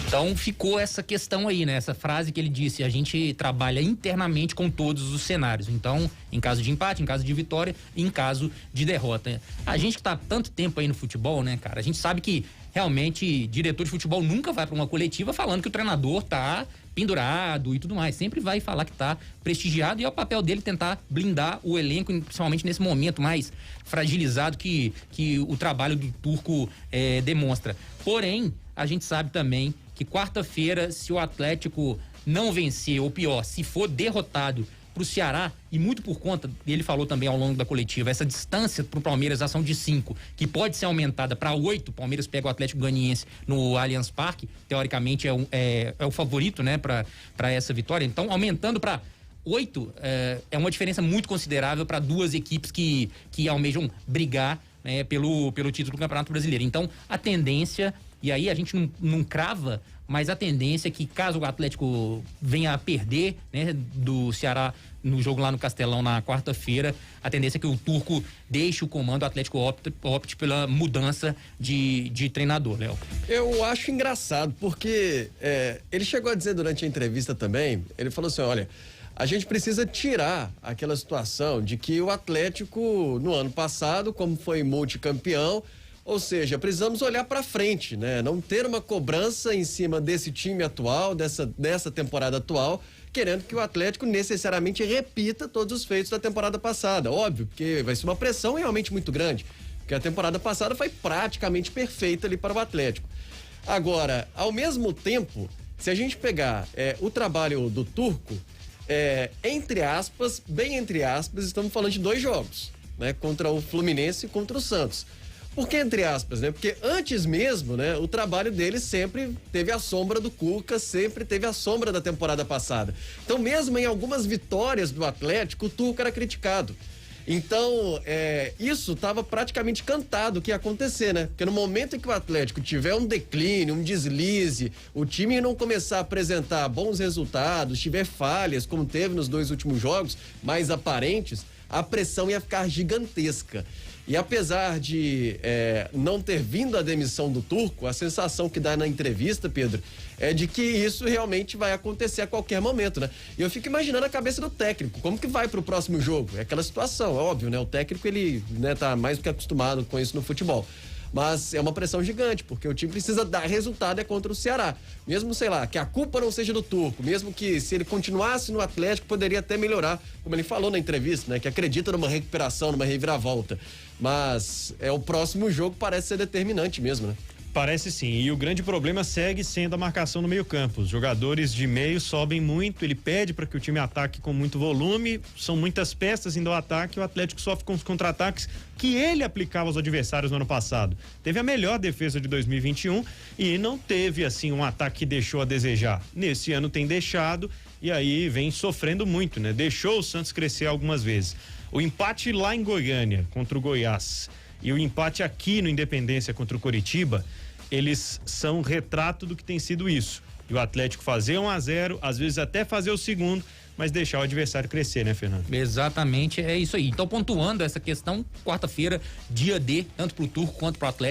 Então ficou essa questão aí, né? Essa frase que ele disse, a gente trabalha internamente com todos os cenários. Então, em caso de empate, em caso de vitória, em caso de derrota. A gente que tá tanto tempo aí no futebol, né, cara? A gente sabe que realmente diretor de futebol nunca vai para uma coletiva falando que o treinador tá pendurado e tudo mais. Sempre vai falar que tá prestigiado e é o papel dele tentar blindar o elenco, principalmente nesse momento mais fragilizado que o trabalho do Turco demonstra. Porém, a gente sabe também que quarta-feira, se o Atlético não vencer, ou pior, se for derrotado pro Ceará, e muito por conta, ele falou também ao longo da coletiva, essa distância pro Palmeiras, ação de 5, que pode ser aumentada para 8, o Palmeiras pega o Atlético Goianiense no Allianz Parque, teoricamente é o favorito, né, para essa vitória. Então, aumentando para 8, é uma diferença muito considerável para duas equipes que almejam brigar, né, pelo título do Campeonato Brasileiro. Então, a tendência, e aí a gente não crava, mas a tendência é que caso o Atlético venha a perder, né, do Ceará no jogo lá no Castelão na quarta-feira, a tendência é que o Turco deixe o comando, o Atlético opte pela mudança de treinador, Léo. Eu acho engraçado, porque ele chegou a dizer durante a entrevista também, ele falou assim, olha, a gente precisa tirar aquela situação de que o Atlético, no ano passado, como foi multicampeão, ou seja, precisamos olhar para frente, né? Não ter uma cobrança em cima desse time atual, dessa temporada atual, querendo que o Atlético necessariamente repita todos os feitos da temporada passada. Óbvio, porque vai ser uma pressão realmente muito grande, porque a temporada passada foi praticamente perfeita ali para o Atlético. Agora, ao mesmo tempo, se a gente pegar o trabalho do Turco, entre aspas, bem entre aspas, estamos falando de 2 jogos, né? Contra o Fluminense e contra o Santos. Por que entre aspas, né? Porque antes mesmo, né? O trabalho dele sempre teve a sombra do Cuca, sempre teve a sombra da temporada passada. Então, mesmo em algumas vitórias do Atlético, o Turco era criticado. Então, isso estava praticamente cantado que ia acontecer, né? Porque no momento em que o Atlético tiver um declínio, um deslize, o time não começar a apresentar bons resultados, tiver falhas, como teve nos 2 últimos jogos, mais aparentes, a pressão ia ficar gigantesca. E apesar de não ter vindo a demissão do Turco, a sensação que dá na entrevista, Pedro, é de que isso realmente vai acontecer a qualquer momento, né? E eu fico imaginando a cabeça do técnico, como que vai pro próximo jogo? É aquela situação, é óbvio, né? O técnico, ele, né, tá mais do que acostumado com isso no futebol. Mas é uma pressão gigante, porque o time precisa dar resultado contra o Ceará. Mesmo, sei lá, que a culpa não seja do Turco, mesmo que se ele continuasse no Atlético, poderia até melhorar, como ele falou na entrevista, né? Que acredita numa recuperação, numa reviravolta. Mas o próximo jogo parece ser determinante mesmo, né? Parece sim, e o grande problema segue sendo a marcação no meio-campo. Os jogadores de meio sobem muito, ele pede para que o time ataque com muito volume, são muitas peças indo ao ataque, o Atlético sofre com os contra-ataques que ele aplicava aos adversários no ano passado. Teve a melhor defesa de 2021 e não teve assim um ataque que deixou a desejar. Nesse ano tem deixado e aí vem sofrendo muito, né? Deixou o Santos crescer algumas vezes. O empate lá em Goiânia contra o Goiás e o empate aqui no Independência contra o Coritiba, eles são retrato do que tem sido isso. E o Atlético fazer 1-0, às vezes até fazer o segundo, mas deixar o adversário crescer, né, Fernando? Exatamente, é isso aí. Então, pontuando essa questão, quarta-feira, dia D, tanto pro Turco quanto pro Atlético.